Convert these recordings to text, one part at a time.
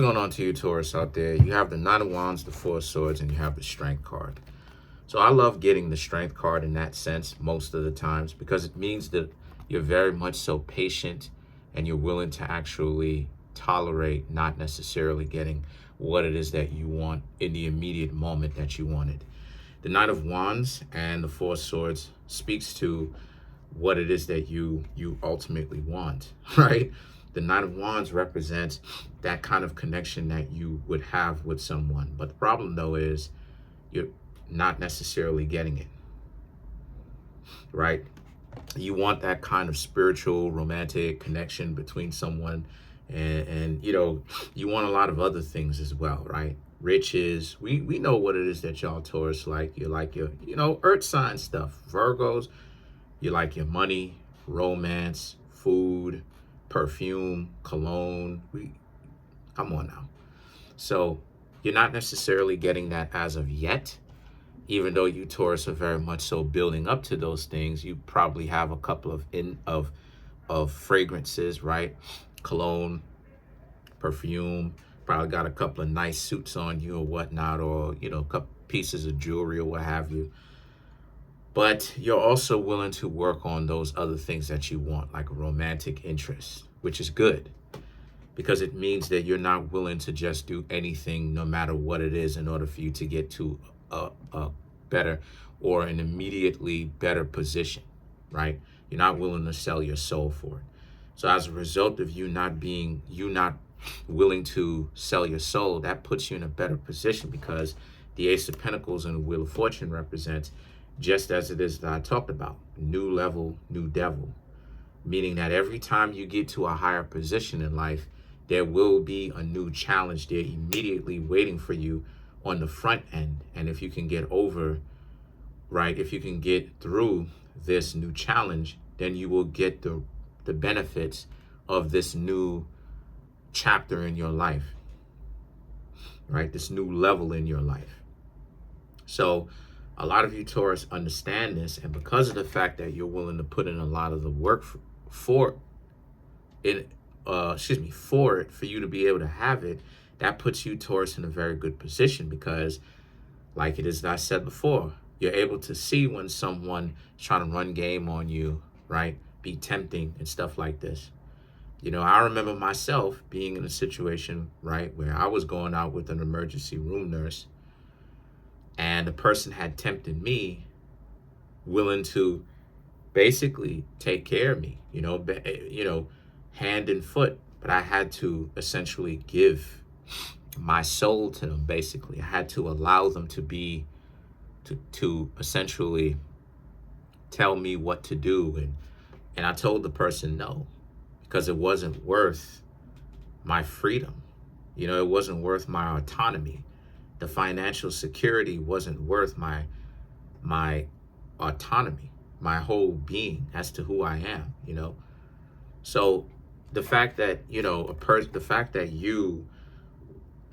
Going on to you, Taurus, out there. You have the Nine of Wands, the Four of Swords, and you have the Strength card. So I love getting the Strength card in that sense most of the times because it means that you're very much so patient and you're willing to actually tolerate not necessarily getting what it is that you want in the immediate moment that you wanted. The Knight of Wands and the Four of Swords speaks to what it is that you ultimately want, right? The Knight of Wands represents that kind of connection that you would have with someone. But the problem, though, is you're not necessarily getting it, right? You want that kind of spiritual, romantic connection between someone. And you want a lot of other things as well, right? Riches. We know what it is that y'all Taurus like. You like your, earth sign stuff. Virgos, you like your money, romance, food, perfume, cologne. Come on now. So you're not necessarily getting that as of yet, even though you Taurus are very much so building up to those things. You probably have a couple of fragrances, right? Cologne, perfume, probably got a couple of nice suits on you or whatnot, or a couple pieces of jewelry or what have you. But you're also willing to work on those other things that you want, like a romantic interest, which is good because it means that you're not willing to just do anything no matter what it is in order for you to get to a better or an immediately better position, right? You're not willing to sell your soul for it. So as a result of you not willing to sell your soul, that puts you in a better position because the Ace of Pentacles and the Wheel of Fortune represents, just as it is that I talked about, new level, new devil, meaning that every time you get to a higher position in life, there will be a new challenge there immediately waiting for you on the front end. And if you can get over, right, if you can get through this new challenge, then you will get the benefits of this new chapter in your life, right? This new level in your life. So a lot of you Taurus understand this, and because of the fact that you're willing to put in a lot of the work for it for you to be able to have it, that puts you Taurus in a very good position because, like it is that I said before, you're able to see when someone is trying to run game on you, right? Be tempting and stuff like this. I remember myself being in a situation, right, where I was going out with an emergency room nurse and the person had tempted me, willing to basically take care of me, hand and foot. But I had to essentially give my soul to them, basically. I had to allow them to essentially tell me what to do. And I told the person no, because it wasn't worth my freedom. It wasn't worth my autonomy. The financial security wasn't worth my autonomy, my whole being as to who I am, So the fact that, the fact that you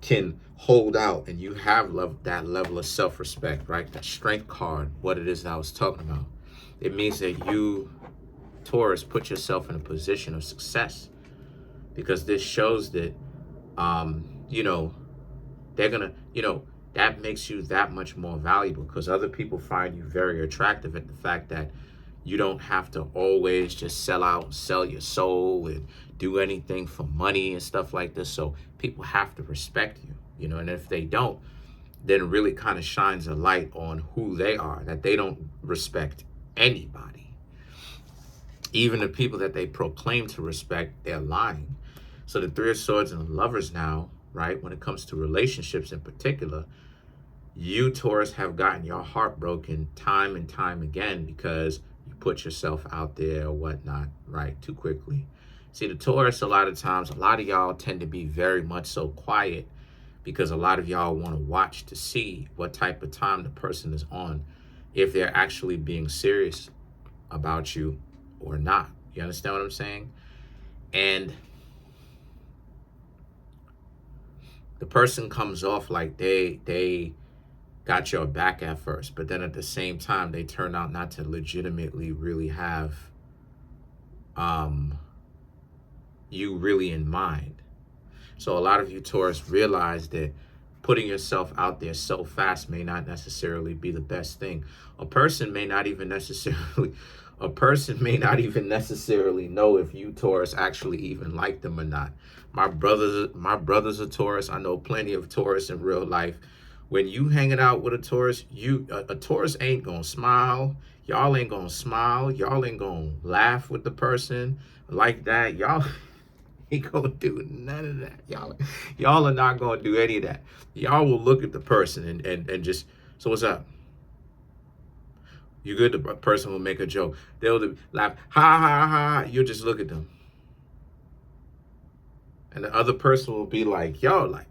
can hold out and you have that level of self-respect, right? That strength card, what it is that I was talking about. It means that you, Taurus, put yourself in a position of success because this shows that, they're going to, that makes you that much more valuable because other people find you very attractive at the fact that you don't have to always just sell your soul and do anything for money and stuff like this. So people have to respect you, and if they don't, then it really kind of shines a light on who they are, that they don't respect anybody. Even the people that they proclaim to respect, they're lying. So the Three of Swords and the Lovers now, right, when it comes to relationships in particular, you Taurus have gotten your heart broken time and time again because you put yourself out there or whatnot, right, too quickly. See, the Taurus, a lot of times, a lot of y'all tend to be very much so quiet because a lot of y'all want to watch to see what type of time the person is on, if they're actually being serious about you or not. You understand what I'm saying? And the person comes off like they got your back at first, but then at the same time, they turn out not to legitimately really have you really in mind. So a lot of you Taurus realize that putting yourself out there so fast may not necessarily be the best thing. A person may not even necessarily know if you Taurus actually even like them or not. My brothers are Taurus. I know plenty of Taurus in real life. When you hanging out with a Taurus, a Taurus ain't gonna smile. Y'all ain't gonna smile. Y'all ain't gonna laugh with the person like that. Y'all ain't gonna do none of that. Y'all are not gonna do any of that. Y'all will look at the person and just, so what's up? You good? The person will make a joke. They'll laugh, ha ha ha. You'll just look at them. And the other person will be like, yo, like,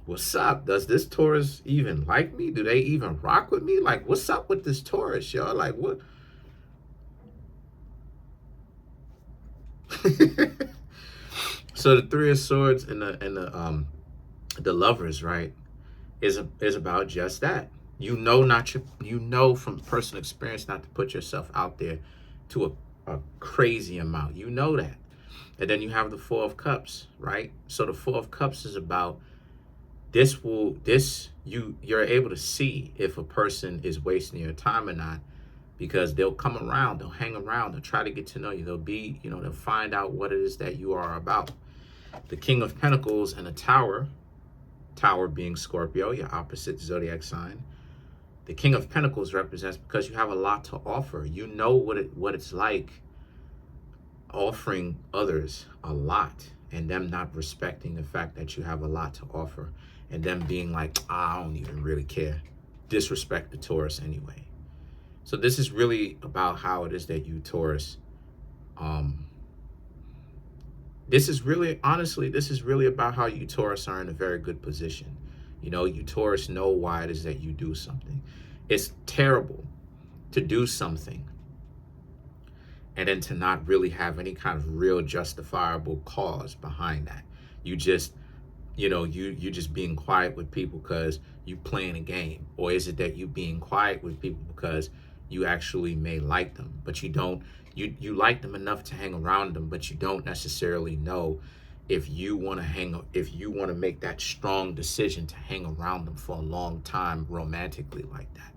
what's up? Does this Taurus even like me? Do they even rock with me? Like, what's up with this Taurus, yo? Like, what? So the Three of Swords and the Lovers, right, is about just that. You know from personal experience not to put yourself out there to a crazy amount. You know that. And then you have the Four of Cups, right? So the Four of Cups is about you're able to see if a person is wasting your time or not, because they'll come around, they'll hang around, they'll try to get to know you. They'll find out what it is that you are about. The King of Pentacles and the Tower being Scorpio, your opposite zodiac sign. The King of Pentacles represents because you have a lot to offer. You know what it's like offering others a lot and them not respecting the fact that you have a lot to offer, and them being like, I don't even really care. Disrespect the Taurus anyway. So this is really about how it is that you Taurus, this is really about how you Taurus are in a very good position. You know, you Taurus know why it is that you do something. It's terrible to do something and then to not really have any kind of real justifiable cause behind that. You just, you just being quiet with people because you playing a game. Or is it that you being quiet with people because you actually may like them, but you don't, you like them enough to hang around them, but you don't necessarily know if you want to make that strong decision to hang around them for a long time romantically like that.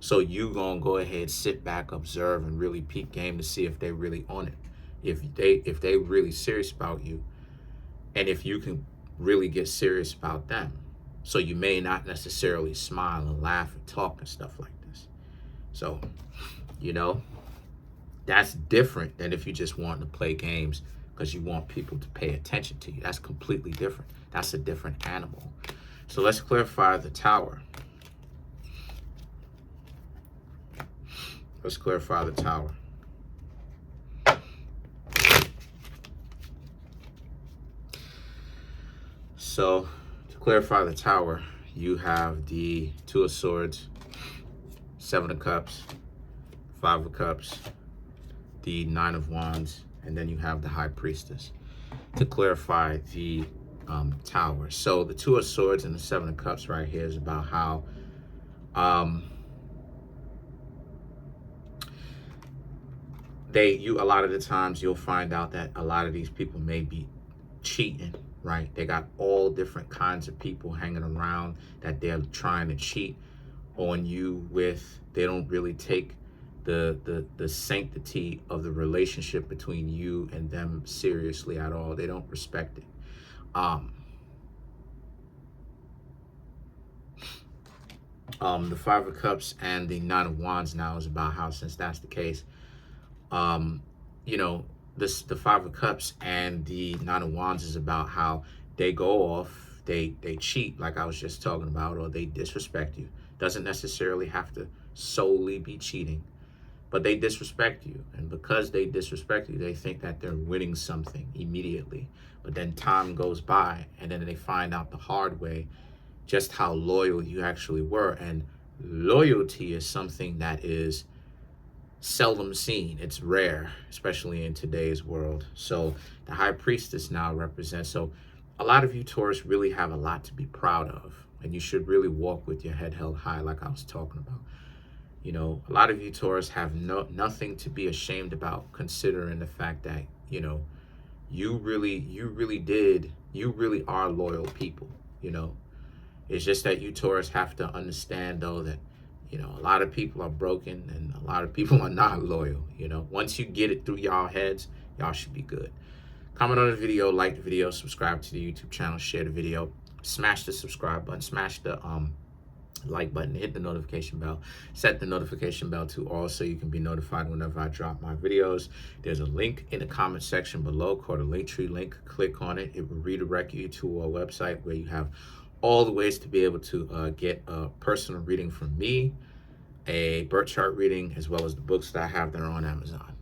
So you gonna go ahead, sit back, observe, and really peep game to see if they really on it, if they really serious about you, and if you can really get serious about them. So you may not necessarily smile and laugh and talk and stuff like this. So, that's different than if you just want to play games because you want people to pay attention to you. That's completely different. That's a different animal. So let's clarify the Tower. Let's clarify the Tower. So to clarify the Tower, you have the Two of Swords, Seven of Cups, Five of Cups, the Nine of Wands, and then you have the High Priestess. To clarify the Tower. So the Two of Swords and the Seven of Cups right here is about how a lot of the times you'll find out that a lot of these people may be cheating, right? They got all different kinds of people hanging around that they're trying to cheat on you with. They don't really take the sanctity of the relationship between you and them seriously at all. They don't respect it. The Five of Cups and the Nine of Wands now is about how, since that's the case, the Five of Cups and the Nine of Wands is about how they go off, they cheat, like I was just talking about, or they disrespect you. Doesn't necessarily have to solely be cheating, but they disrespect you. And because they disrespect you, they think that they're winning something immediately. But then time goes by, and then they find out the hard way just how loyal you actually were. And loyalty is something that is seldom seen. It's rare, especially in today's world. So the High Priestess now represents, so a lot of you Taurus really have a lot to be proud of, and you should really walk with your head held high, like I was talking about. A lot of you Taurus have nothing to be ashamed about, considering the fact that, you really did You really are loyal people, you know. It's just that you Taurus have to understand though that, you know, a lot of people are broken and a lot of people are not loyal, you know. Once you get it through y'all heads, y'all should be good. Comment on the video, like the video, subscribe to the YouTube channel, share the video, smash the subscribe button, smash the like button, hit the notification bell, set the notification bell to all so you can be notified whenever I drop my videos. There's a link in the comment section below called a Linktree link. Click on it. It will redirect you to a website where you have all the ways to be able to get a personal reading from me, a birth chart reading, as well as the books that I have that are on Amazon.